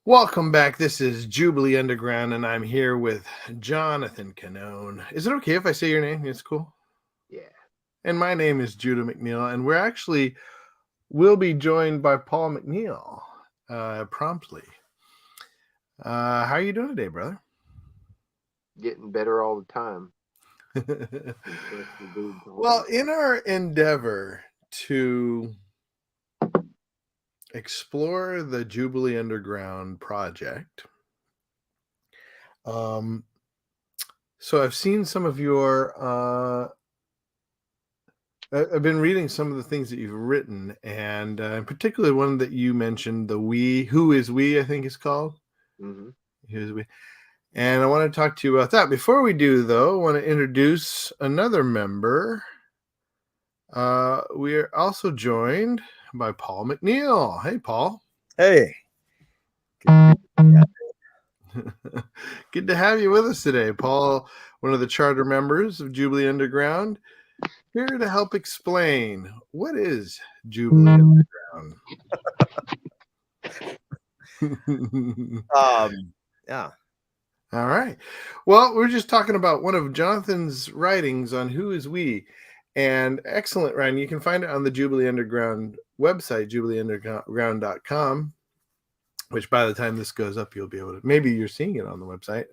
Welcome back. This is Jubilee Underground, and I'm here with Jonathan Canone. Is it okay if I say your name? It's cool. Yeah. And my name is Judah McNeil, and we'll be joined by Paul McNeil promptly. How are you doing today, brother? Getting better all the time. Well, in our endeavor to explore the Jubilee Underground project, so I've seen some of your I've been reading some of the things that you've written, and in particular, one that you mentioned, the "We," "Who is We," I think is called. Mm-hmm. Who is We? And I want to talk to you about that. Before we do, though, I want to introduce another member. We are also joined by Paul McNeil. Hey, Paul. Hey. Good to have you with us today, Paul, one of the charter members of Jubilee Underground, here to help explain what is Jubilee Underground. Yeah. All right. Well, we're just talking about one of Jonathan's writings on Who is We, and excellent writing. You can find it on the Jubilee Underground website, jubileeunderground.com, which by the time this goes up, you'll be able to, maybe you're seeing it on the website.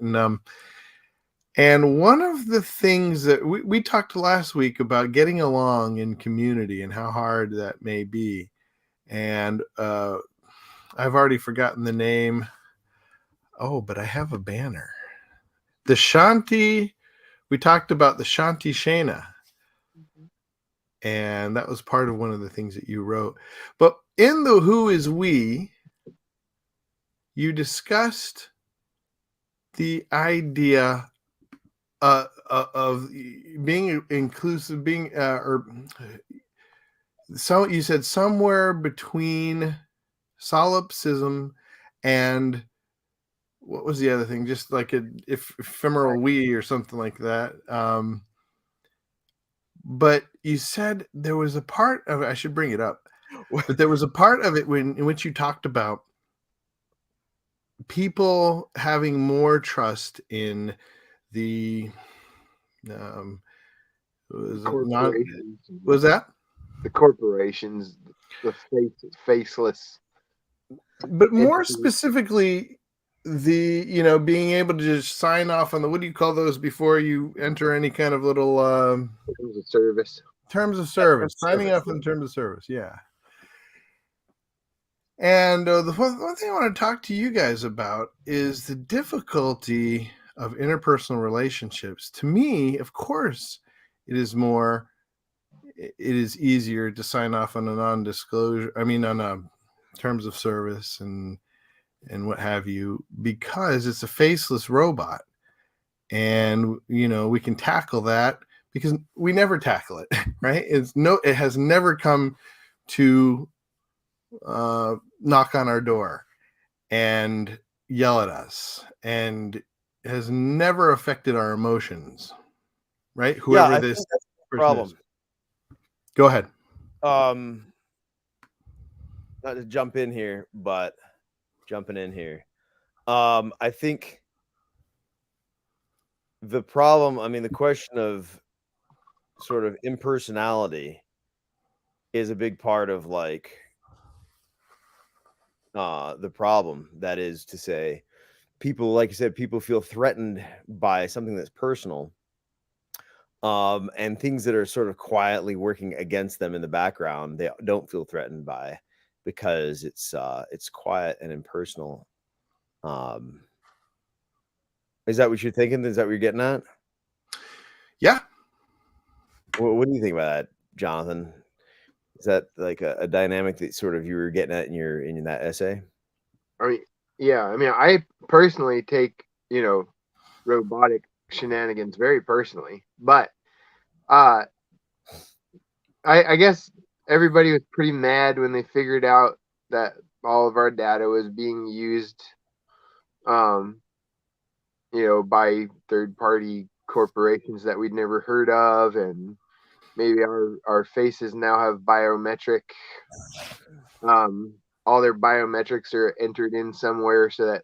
And one of the things that we talked last week about getting along in community and how hard that may be. And I've already forgotten the name. Oh, but I have a banner. The Shanti, we talked about the Shanti Shena. And that was part of one of the things that you wrote. But in the Who is We, you discussed the idea of being inclusive, so you said somewhere between solipsism and what was the other thing? Just like an ephemeral we or something like that. But you said there was a part of it, I should bring it up, but there was a part of it in which you talked about people having more trust in the was that the corporations, the faceless, but more specifically the being able to just sign off on the, what do you call those before you enter any kind of little terms of service, signing off in terms of service. Yeah. And the one thing I want to talk to you guys about is the difficulty of interpersonal relationships. To me, of course, it is easier to sign off on a non-disclosure, on a terms of service and what have you, because it's a faceless robot. And, we can tackle that because we never tackle it, right? It has never come to knock on our door and yell at us, and has never affected our emotions, right? Whoever this problem is. Go ahead. Not to jump in here, but jumping in here. I think the problem, the question of sort of impersonality is a big part of the problem. That is to say, people, like you said, people feel threatened by something that's personal, and things that are sort of quietly working against them in the background, they don't feel threatened by, because it's quiet and impersonal. Is that what you're thinking? Is that what you're getting at? Yeah. What do you think about that, Jonathan? Is that like a dynamic that sort of you were getting at in that essay? I personally take, robotic shenanigans very personally, but I guess everybody was pretty mad when they figured out that all of our data was being used, by third-party corporations that we'd never heard of, and maybe our faces now have biometric all their biometrics are entered in somewhere so that,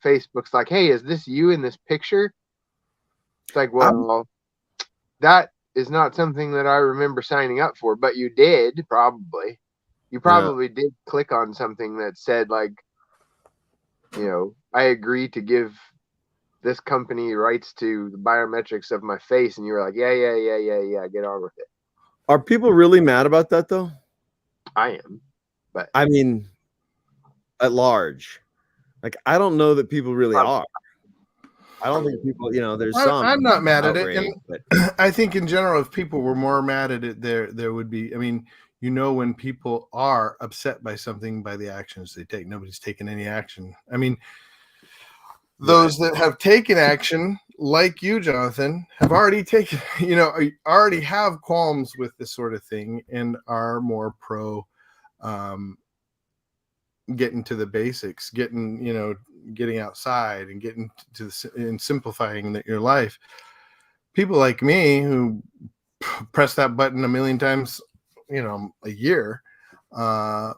Facebook's like, hey, is this you in this picture? It's like, well, that is not something that I remember signing up for, but you did probably. You probably did click on something that said, like, I agree to give this company rights to the biometrics of my face, and you were like, yeah, get on with it. Are people really mad about that though? I am, but I mean, at large, like I don't know that people really are. I don't think people, there's some. I'm not mad at it, outrage, and but I think in general, if people were more mad at it, there would be. I mean, when people are upset by something by the actions they take. Nobody's taken any action. I mean, those that have taken action, like you, Jonathan, have already taken, already have qualms with this sort of thing and are more pro getting to the basics, getting outside and getting to and simplifying your life. People like me who press that button a million times, a year. When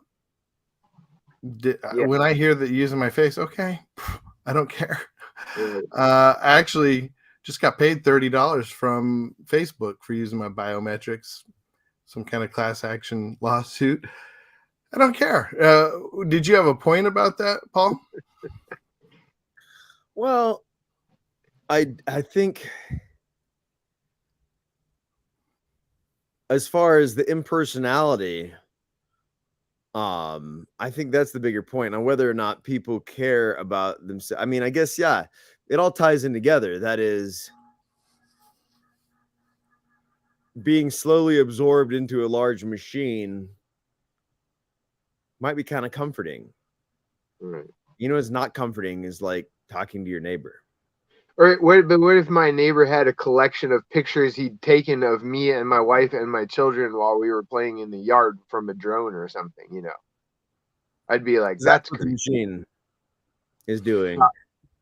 I hear that using my face, okay, I don't care. I actually just got paid $30 from Facebook for using my biometrics, some kind of class action lawsuit. I don't care. Did you have a point about that, Paul? Well, I think as far as the impersonality, I think that's the bigger point on whether or not people care about themselves. I mean, I guess, yeah, it all ties in together. That is being slowly absorbed into a large machine might be kind of comforting. Right. It's not comforting is like talking to your neighbor. Or what if my neighbor had a collection of pictures he'd taken of me and my wife and my children while we were playing in the yard from a drone or something, I'd be like, that's what creepy. the machine is doing.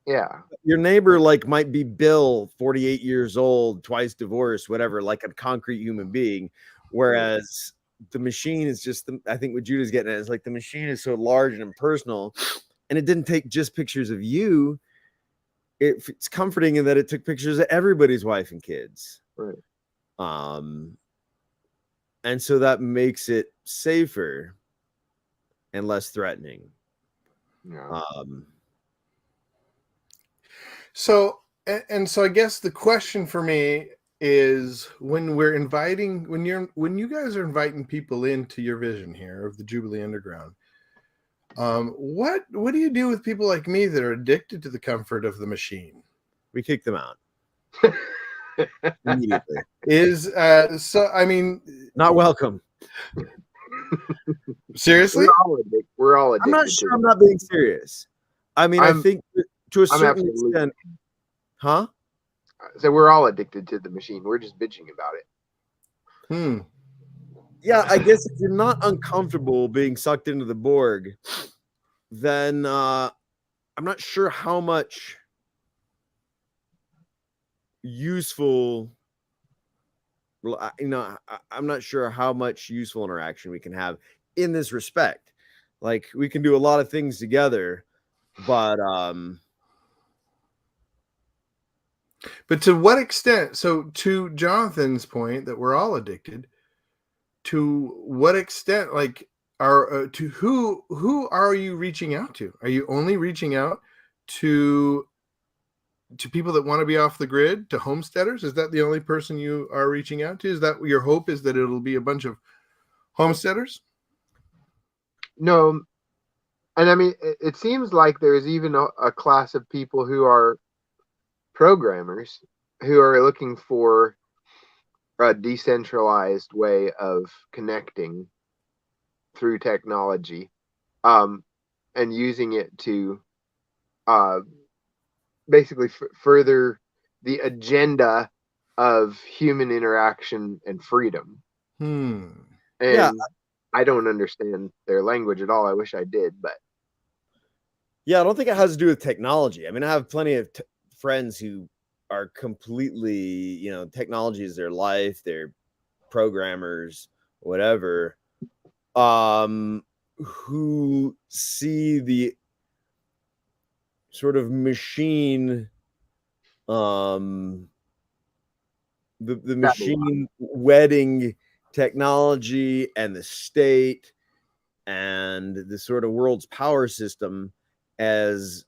Yeah. Your neighbor might be Bill, 48 years old, twice divorced, whatever, like a concrete human being. Whereas the machine is just, I think what Judah's getting at is like the machine is so large and impersonal, and it didn't take just pictures of you. It's comforting in that it took pictures of everybody's wife and kids. Right. And so that makes it safer and less threatening. Yeah. So I guess the question for me is when you guys are inviting people into your vision here of the Jubilee Underground, what do you do with people like me that are addicted to the comfort of the machine? We kick them out immediately. Not welcome. Seriously? We're all addicted. I'm not sure I'm not being serious. I mean, I think to a certain extent, huh? So we're all addicted to the machine. We're just bitching about it. Yeah, I guess if you're not uncomfortable being sucked into the Borg, then I'm not sure how much useful, I'm not sure how much useful interaction we can have in this respect. Like, we can do a lot of things together, but to what extent? So to Jonathan's point that we're all addicted, to what extent, like, to who are you reaching out to? Are you only reaching out to people that want to be off the grid, to homesteaders? Is that the only person you are reaching out to? Is that your hope, is that it'll be a bunch of homesteaders? No. And I mean, it seems like there's even a class of people who are programmers who are looking for a decentralized way of connecting through technology, and using it to basically further the agenda of human interaction and freedom. And I don't understand their language at all. I wish I did, but yeah, I don't think it has to do with technology. I mean, I have plenty of friends who are completely, technology is their life, they're programmers, whatever, who see the sort of machine, the machine wedding technology and the state and the sort of world's power system as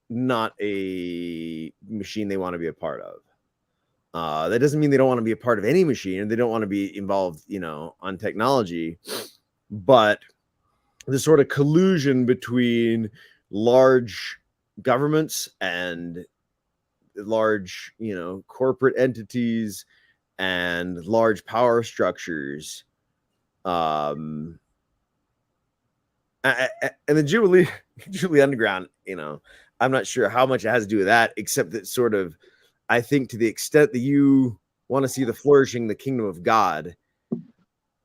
not a machine they want to be a part of. That doesn't mean they don't want to be a part of any machine and they don't want to be involved, on technology, but the sort of collusion between large governments and large, corporate entities and large power structures. And the Jubilee Underground, I'm not sure how much it has to do with that, except that sort of, I think to the extent that you want to see the flourishing of the kingdom of God.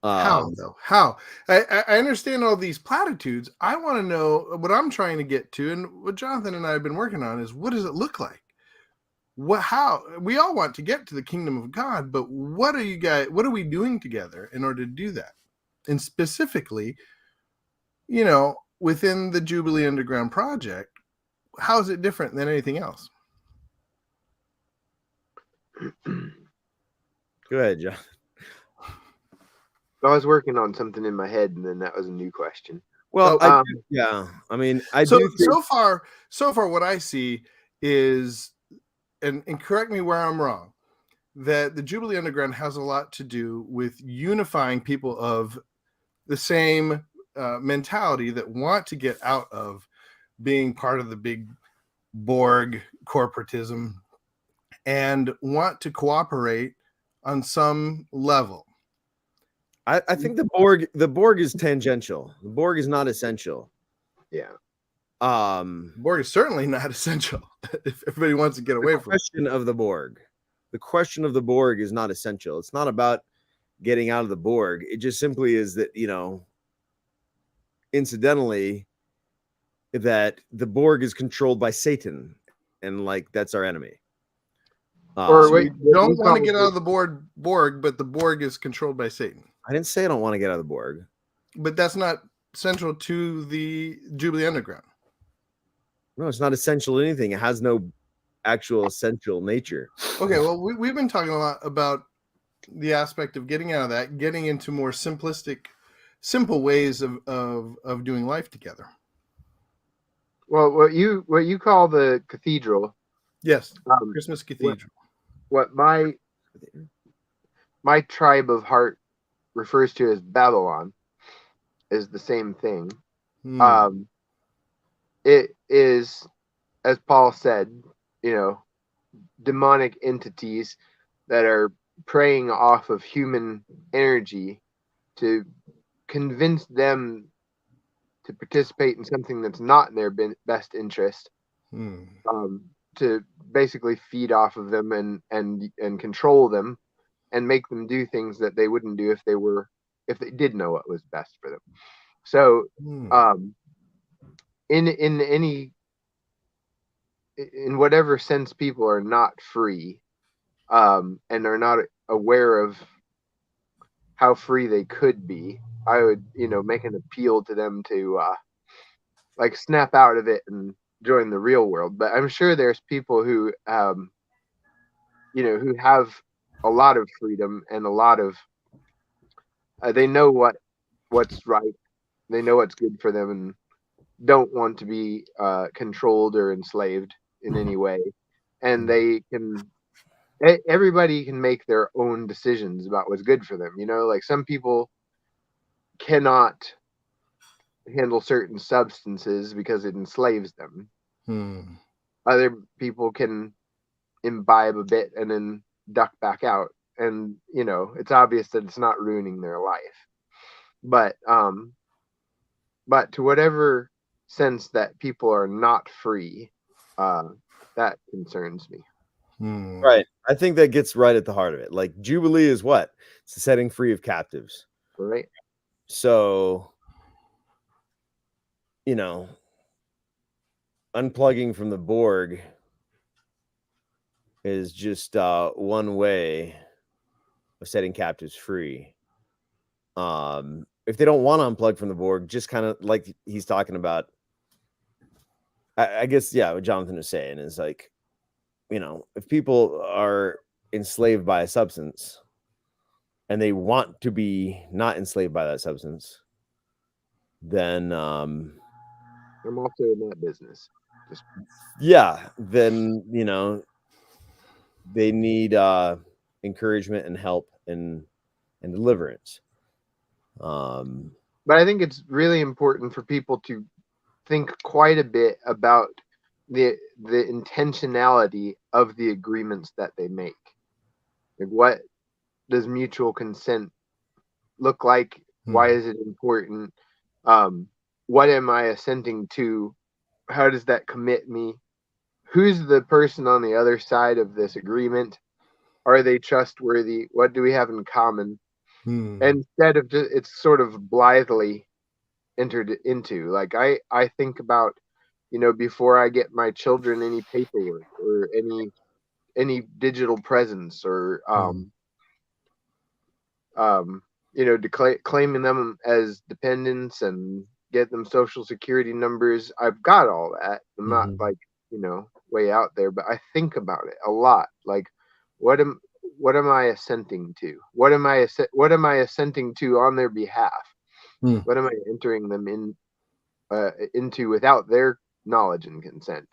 How though? How? I understand all these platitudes. I want to know what I'm trying to get to, and what Jonathan and I have been working on is, what does it look like? How we all want to get to the kingdom of God, but what are we doing together in order to do that? And specifically, within the Jubilee Underground project, how is it different than anything else? Go ahead, John. I was working on something in my head, and then that was a new question. Well, so, so far what I see is, and correct me where I'm wrong, that the Jubilee Underground has a lot to do with unifying people of the same mentality that want to get out of being part of the big Borg corporatism and want to cooperate on some level. I think the Borg is tangential. The Borg is not essential. Yeah. Borg is certainly not essential if everybody wants to get away from it. The question of the Borg is not essential. It's not about getting out of the Borg. It just simply is that, incidentally, that the Borg is controlled by Satan, and that's our enemy. So we don't want to get out of the Borg, but the Borg is controlled by Satan. I didn't say I don't want to get out of the Borg. But that's not central to the Jubilee Underground. No, it's not essential to anything. It has no actual essential nature. Okay, well, we've been talking a lot about the aspect of getting out of that, getting into more simplistic, simple ways of doing life together. Well, what you call the cathedral. Yes, Christmas Cathedral. What my tribe of heart refers to as Babylon is the same thing. It is, as Paul said, demonic entities that are preying off of human energy to convince them to participate in something that's not in their best interest, to basically feed off of them and control them and make them do things that they wouldn't do if they did know what was best for them. So in whatever sense people are not free, and are not aware of how free they could be, I would make an appeal to them to snap out of it and join the real world. But I'm sure there's people who who have a lot of freedom and a lot of they know what's right, they know what's good for them, and don't want to be controlled or enslaved in any way. And everybody can make their own decisions about what's good for them. Some people cannot handle certain substances because it enslaves them. Other people can imbibe a bit and then duck back out, and it's obvious that it's not ruining their life. But to whatever sense that people are not free, that concerns me. Right. I think that gets right at the heart of it. Jubilee is what? It's the setting free of captives. Right. So, unplugging from the Borg is just one way of setting captives free. if they don't want to unplug from the Borg, just kind of like he's talking about, I guess, yeah, what Jonathan was saying is like, you know, if people are enslaved by a substance and they want to be not enslaved by that substance, then I'm also in that business. Just yeah, then, you know, they need encouragement and help and deliverance. But I think it's really important for people to think quite a bit about the intentionality of the agreements that they make. Like, what does mutual consent look like? Why is it important? What am I assenting to? How does that commit me? Who's the person on the other side of this agreement? Are they trustworthy? What do we have in common? Instead of just, it's sort of blithely entered into. Like, I think about, you know, before I get my children any paperwork or any digital presence or you know, claiming them as dependents and get them social security numbers. I've got all that. I'm not like, you know, way out there, but I think about it a lot. Like, what am I assenting to? What am I assenting to on their behalf? What am I entering them into without their knowledge and consent?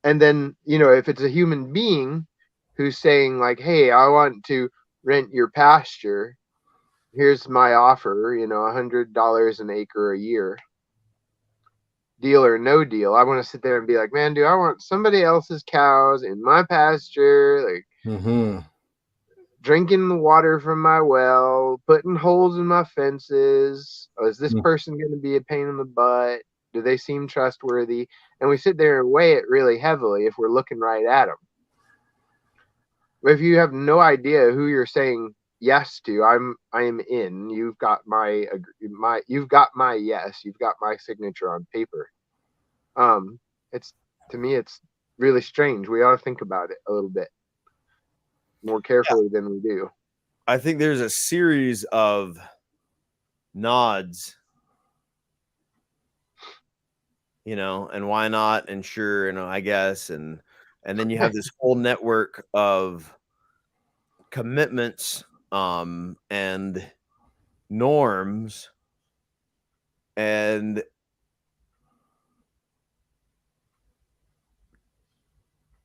And then, you know, if it's a human being who's saying like, hey, I want to rent your pasture, here's my offer, you know, $100 an acre a year, deal or no deal. I want to sit there and be like, man, dude, I want somebody else's cows in my pasture, like drinking the water from my well, putting holes in my fences. Oh, is this person going to be a pain in the butt? Do they seem trustworthy? And we sit there and weigh it really heavily if we're looking right at them. But if you have no idea who you're saying yes to, I am in. You've got my you've got my yes. You've got my signature on paper. It's, to me, it's really strange. We ought to think about it a little bit more carefully than we do. I think there's a series of nods, you know, and why not, and sure, and I guess, and then you have this whole network of commitments and norms, and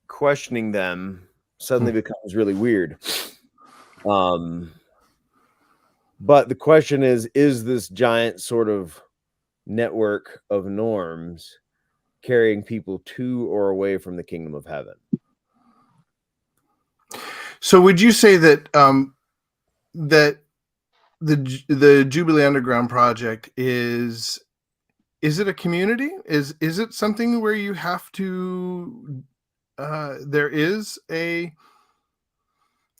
questioning them suddenly becomes really weird. But the question is this giant sort of network of norms carrying people to or away from the kingdom of heaven? So would you say that that the Jubilee Underground project is it a community? Is it something where you have to there is a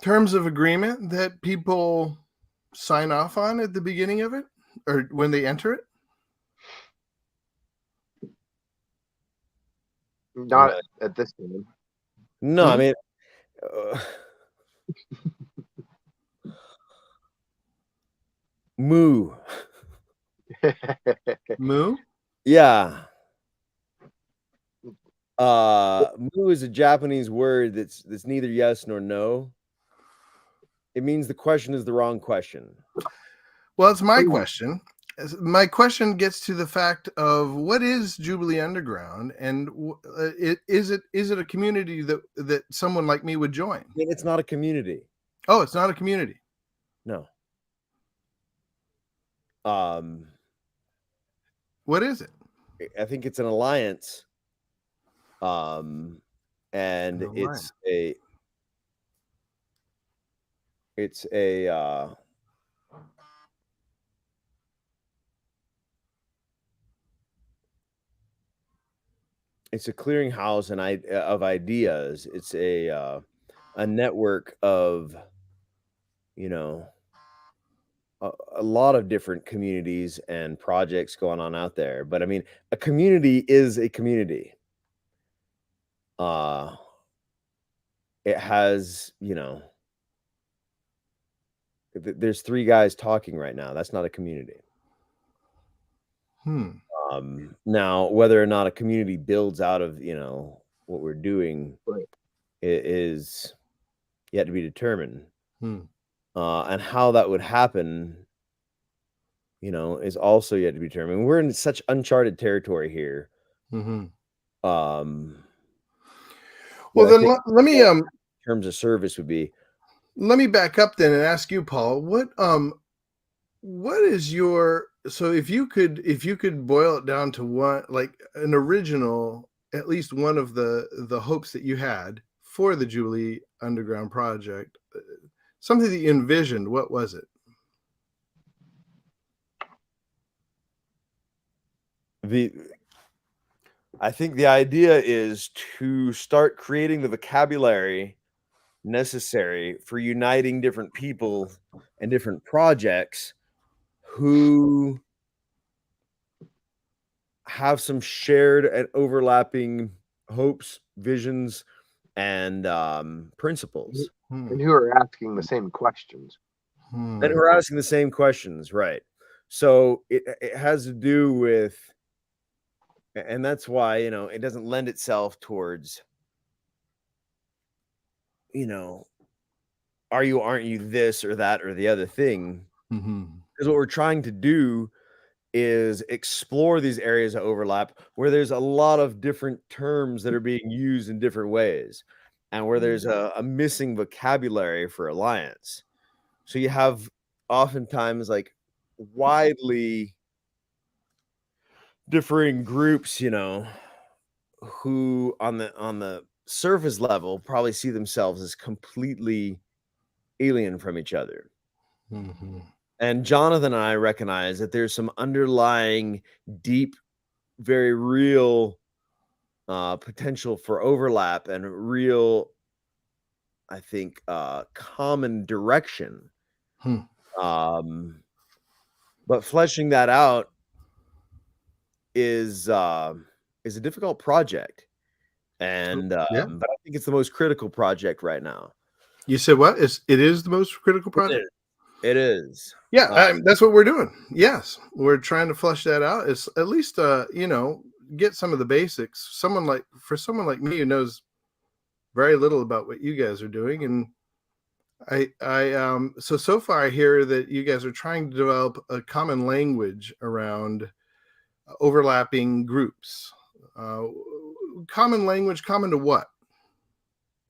terms of agreement that people sign off on at the beginning of it or when they enter it? Not at this time. No, I mean, moo. Moo? Yeah. Moo is a Japanese word that's neither yes nor no. It means the question is the wrong question. Well, it's my question. My question gets to the fact of what is Jubilee Underground, and is it a community that someone like me would join? It's not a community. Oh, it's not a community. No. What is it? I think it's an alliance. And it's a clearinghouse of ideas. It's a network of, you know, a lot of different communities and projects going on out there. But I mean, a community is a community. It has, you know, There's 3 guys talking right now. That's not a community. Now, whether or not a community builds out of, what we're doing Right. is yet to be determined. And how that would happen, is also yet to be determined. We're in such uncharted territory here. Well, What I then think let me in terms of service would be, let me back up then and ask you, Paul, what is your, so if you could boil it down to one, like an original, at least one of the hopes that you had for the Jubilee Underground project, something that you envisioned, what was it? I think the idea is to start creating the vocabulary necessary for uniting different people and different projects who have some shared and overlapping hopes, visions, and principles. And who are asking the same questions. And who are asking the same questions, right? So it has to do with, and that's why, it doesn't lend itself towards, are you, aren't you this or that or the other thing? Because what we're trying to do is explore these areas of overlap where there's a lot of different terms that are being used in different ways and where there's a missing vocabulary for alliance. So you have oftentimes like widely differing groups, who on the surface level probably see themselves as completely alien from each other. And Jonathan and I recognize that there's some underlying deep, very real potential for overlap and real, I think, common direction. But fleshing that out is a difficult project. And but I think it's the most critical project right now. You said what? It is the most critical project? It is. Yeah, that's what we're doing. Yes, we're trying to flesh that out. It's at least, get some of the basics. For someone like me who knows very little about what you guys are doing, and so far I hear that you guys are trying to develop a common language around overlapping groups. Common language, common to what?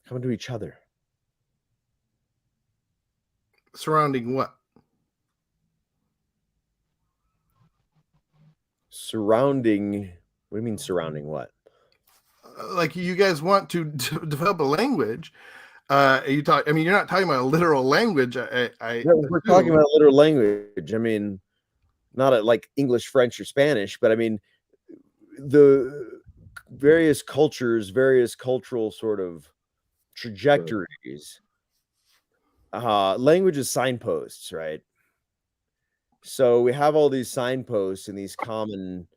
Common to each other. Surrounding what? Surrounding, what do you mean surrounding what? Like you guys want to develop a language. You're not talking about a literal language. We're talking about a literal language. I mean, not like English, French, or Spanish, but I mean, the various cultures, various cultural sort of trajectories. Language is signposts, right? So we have all these signposts and these common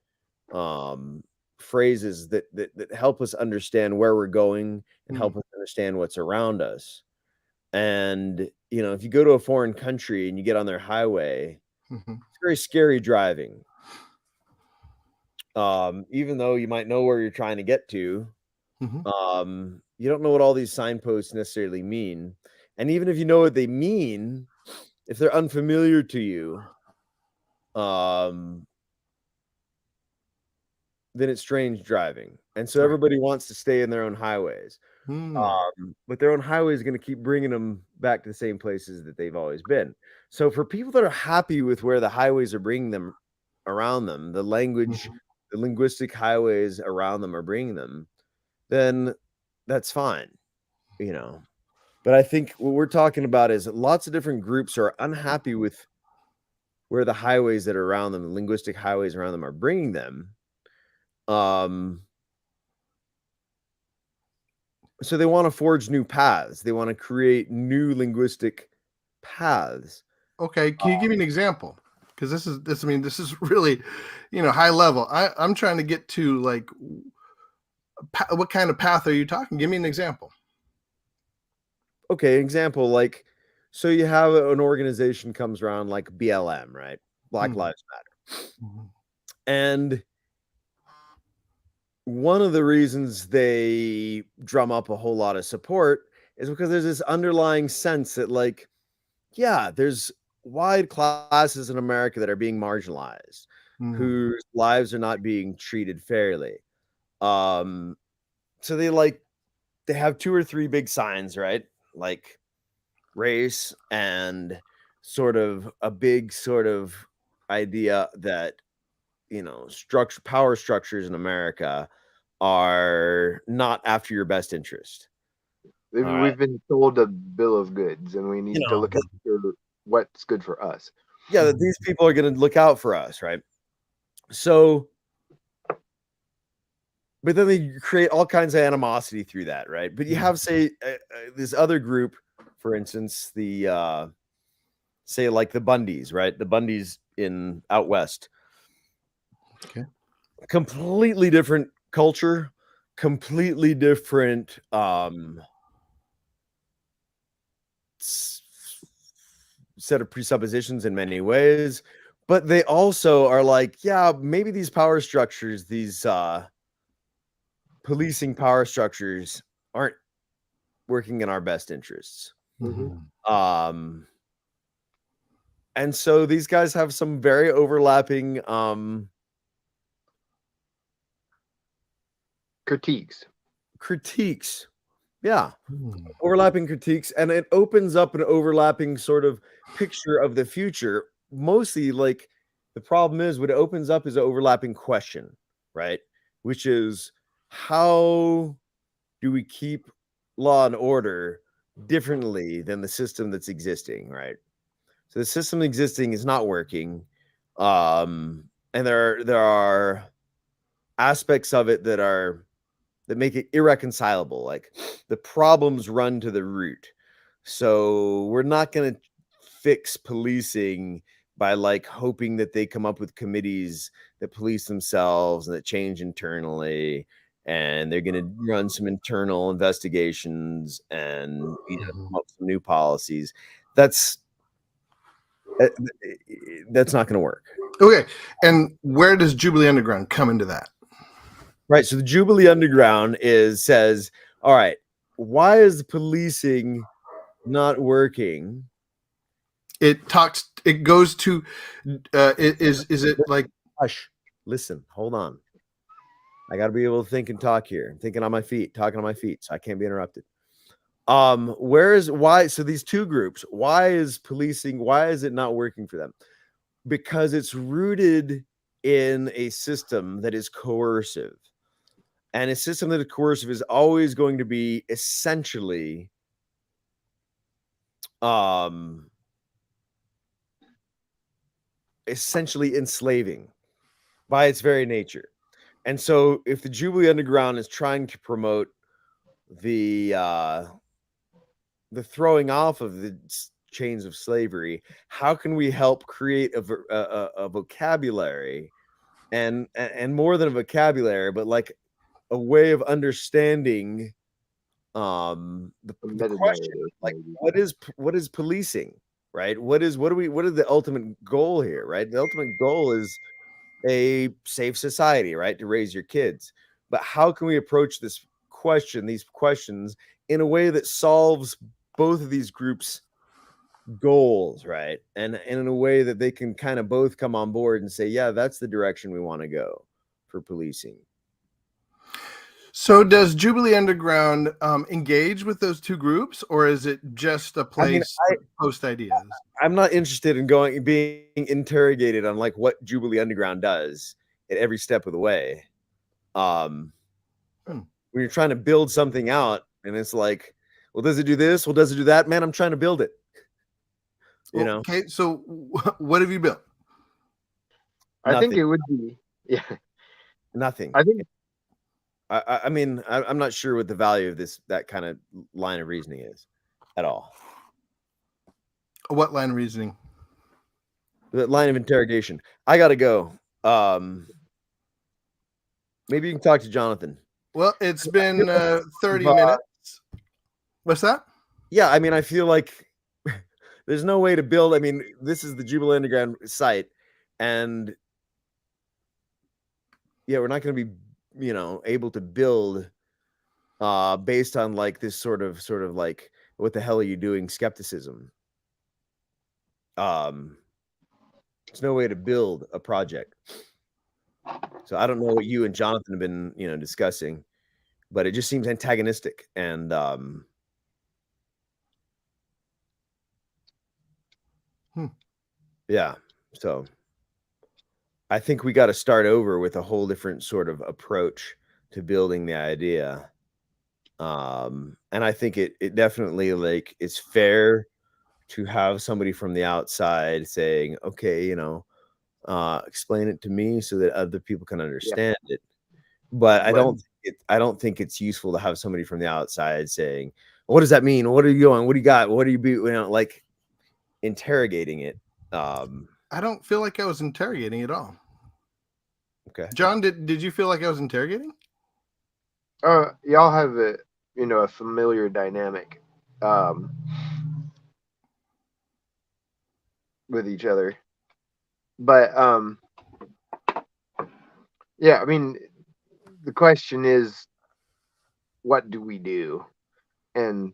phrases that help us understand where we're going and help us understand what's around us. And if you go to a foreign country and you get on their highway, it's very scary driving. Even though you might know where you're trying to get to, you don't know what all these signposts necessarily mean. And even if you know what they mean, if they're unfamiliar to you, then it's strange driving. And so everybody wants to stay in their own highways. But their own highway is going to keep bringing them back to the same places that they've always been. So for people that are happy with where the highways are bringing them around them, the language, the linguistic highways around them are bringing them, then that's fine, But I think what we're talking about is lots of different groups are unhappy with where the highways that are around them, the linguistic highways around them, are bringing them. So they want to forge new paths. They want to create new linguistic paths. Okay, can you give me an example? Because this is really, high level. I'm trying to get to like, what kind of path are you talking? Give me an example. Okay, example, like, So you have an organization comes around like BLM, right? Black Lives Matter. And one of the reasons they drum up a whole lot of support is because there's this underlying sense that, like, yeah, there's wide classes in America that are being marginalized, whose lives are not being treated fairly. So they have 2 or 3 big signs, right? Like race and sort of a big sort of idea that, you know, power structures in America are not after your best interest. We've been told a bill of goods, and we need to look after what's good for us. Yeah, that these people are going to look out for us, right? So, but then they create all kinds of animosity through that, right? But you have, say, this other group, for instance, the say like the Bundys, right? The Bundys in out west. Okay. Completely different culture, completely different set of presuppositions in many ways, but they also are like, yeah, maybe these power structures, these policing power structures aren't working in our best interests. And so these guys have some very overlapping critiques. Yeah. Overlapping critiques, and it opens up an overlapping sort of picture of the future. Mostly, like, the problem is what it opens up is an overlapping question, right? Which is, how do we keep law and order differently than the system that's existing, right? So the system existing is not working, and there are aspects of it that make it irreconcilable. Like, the problems run to the root. So we're not going to fix policing by like hoping that they come up with committees that police themselves and that change internally, and they're going to run some internal investigations and, you know, come up with some new policies. That's not going to work. Okay. And where does Jubilee Underground come into that? Right. So the Jubilee Underground says, all right, why is the policing not working? It goes to, is it like, hush, listen, hold on. I got to be able to think and talk here. I'm thinking on my feet, talking on my feet, so I can't be interrupted. So these two groups, why is it not working for them? Because it's rooted in a system that is coercive. And a system that is coercive is always going to be essentially enslaving by its very nature. And so if the Jubilee Underground is trying to promote the throwing off of the chains of slavery, how can we help create a vocabulary and more than a vocabulary, but like a way of understanding the question, like, what is policing, right? What is the ultimate goal here, right? The ultimate goal is a safe society, right? To raise your kids. But how can we approach these questions in a way that solves both of these groups' goals, right? And in a way that they can kind of both come on board and say, yeah, that's the direction we want to go for policing. So does Jubilee Underground engage with those two groups, or is it just a place to post ideas? I'm not interested in being interrogated on like what Jubilee Underground does at every step of the way. When you're trying to build something out and it's like, well, does it do this? Well, does it do that? Man, I'm trying to build it. You know? Okay, so what have you built? I think it would be, nothing. I think. I mean, I'm not sure what the value of that kind of line of reasoning is at all. What line of reasoning? The line of interrogation. I got to go. Maybe you can talk to Jonathan. Well, it's been 30 minutes. What's that? Yeah, I mean, I feel like There's no way to build. I mean, this is the Jubilee Underground site, and yeah, we're not going to be, able to build based on like this sort of like, what the hell are you doing skepticism. There's no way to build a project. So I don't know what you and Jonathan have been, discussing, but it just seems antagonistic. And yeah, so I think we got to start over with a whole different sort of approach to building the idea. And I think it definitely, like, it's fair to have somebody from the outside saying, okay, explain it to me so that other people can understand it. But I don't think it's useful to have somebody from the outside saying, what does that mean? What are you doing? What do you got? What do you be, like interrogating it? I don't feel like I was interrogating at all. Okay. John, did you feel like I was interrogating? Y'all have a familiar dynamic with each other. But yeah, I mean, the question is, what do we do? And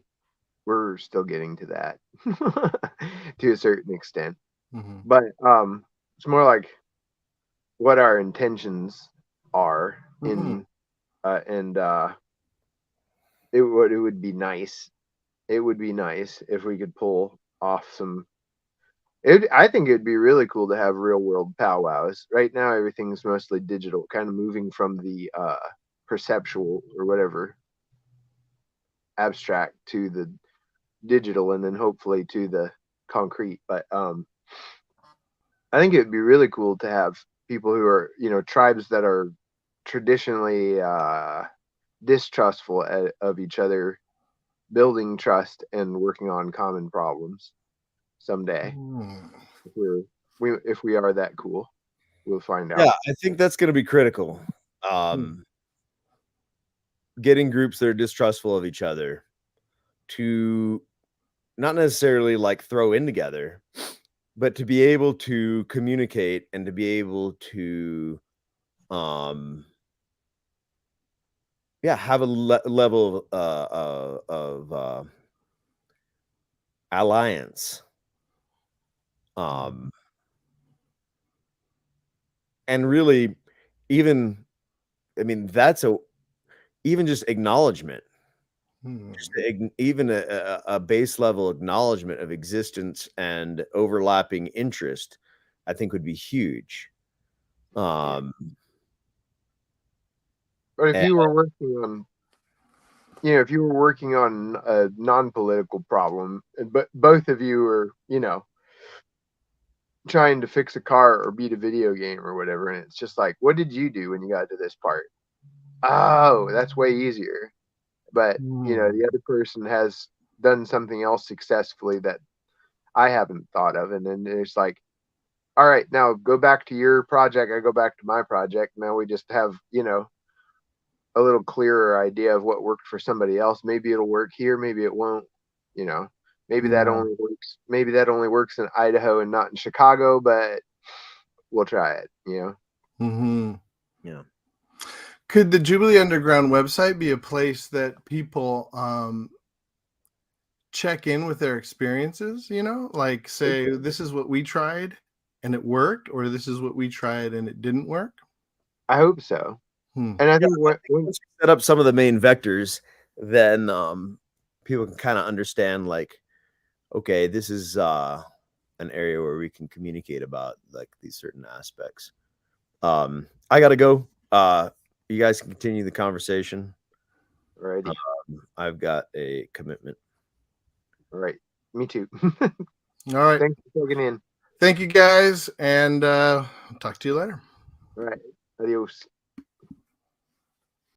we're still getting to that to a certain extent. Mm-hmm. But it's more like what our intentions are in and it would be nice. It would be nice if we could pull off some. I think it'd be really cool to have real world powwows. Right now, everything's mostly digital, kind of moving from the perceptual or whatever abstract to the digital, and then hopefully to the concrete. But I think it'd be really cool to have people who are, tribes that are traditionally distrustful of each other, building trust and working on common problems someday. If we are that cool, we'll find out. Yeah, I think that's going to be critical. Getting groups that are distrustful of each other to not necessarily like throw in together, but to be able to communicate and to be able to have a level of alliance. And really, even, I mean, that's even just acknowledgement, just even a base level acknowledgement of existence and overlapping interest, I think would be huge. But if you were working on, a non-political problem, but both of you are, trying to fix a car or beat a video game or whatever, and it's just like, what did you do when you got to this part? Oh, that's way easier. But the other person has done something else successfully that I haven't thought of, and then it's like, all right, now go back to your project, I go back to my project. Now we just have, a little clearer idea of what worked for somebody else. Maybe it'll work here, maybe it won't. Maybe that only works. Maybe that only works in Idaho and not in Chicago, but we'll try it. Yeah. Could the Jubilee Underground website be a place that people check in with their experiences? Like say, this is what we tried and it worked, or this is what we tried and it didn't work? I hope so. And I think once we set up some of the main vectors, then people can kind of understand, like, okay, this is an area where we can communicate about like these certain aspects. I gotta go. You guys can continue the conversation. Alrighty. I've got a commitment. All right. Me too. All right. Thanks for checking in. Thank you guys, and talk to you later. All right. Adios.